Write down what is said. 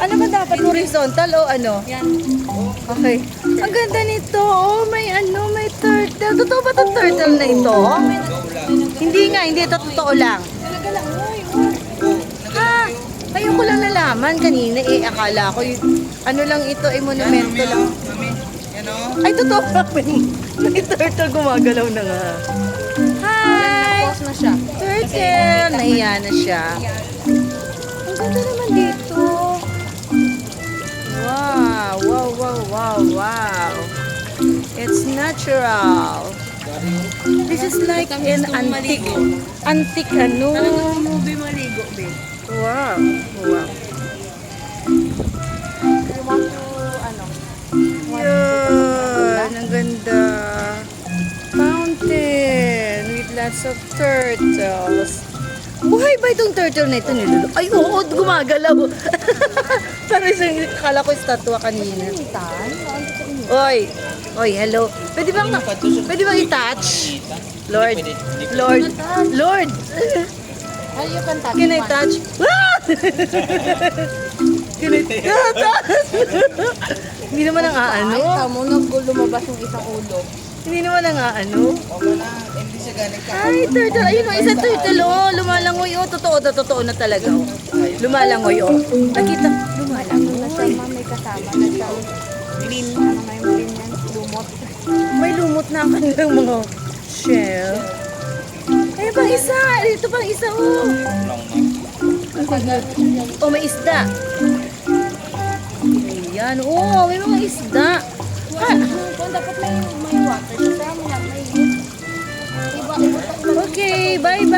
Ano ba dapat? Horizontal o ano? Yan. Okay. Ang ganda nito. Oh, may ano, may turtle. Totoo ba itong turtle na ito? Hindi nga, hindi ito totoo lang. Talaga lang. Uy, Ha? Ngayon ko lang nalaman kanina. Akala ko ano lang ito, monumento lang. Mami, yan o. Ay, totoo ba? May turtle gumagalaw na nga. Hi! pause na siya. Turtle! Nahiya na siya. Ang ganda naman dito. Wow! Wow, wow, wow, wow. It's natural. This is like an antique. Antique ano. Talagang movie maligo, babe. Wow. Wow. I want to, ano, Yun. Ang ganda. Fountain with lots of turtles. Buhay ba itong turtle na ito nilulu? Ay, oo, gumagalaw. Parang isang akala ko estatwa kanina. Tan, saan ito inyo? Oy, oy, hello. Pwede bang i-touch? Lord, Lord, Lord. Ay, you can touch Can I one. touch? Ah! Can I touch? Hindi naman ang Ay, aano. tamo, lumabas yung isang ulo. Hindi naman ang aano. Okay na, hindi siya galing ka. Ay, turtle. Ayun, oh, isang turtle, oh. Lumalangoy, oh. Totoo na talaga, oh. Lumalangoy, oh. Nakita, lumalangoy. Kasama, may kasama. Nagsaw, green, ano na yung green yan, lumot. May lumot na ang kanilang mga shell. Ay, pang isa. Ito pang isa, oh. Oh, may isda. Ayan, oh. May mga isda. Ha? Kung dapat may water, siya may iba. Okay, bye-bye.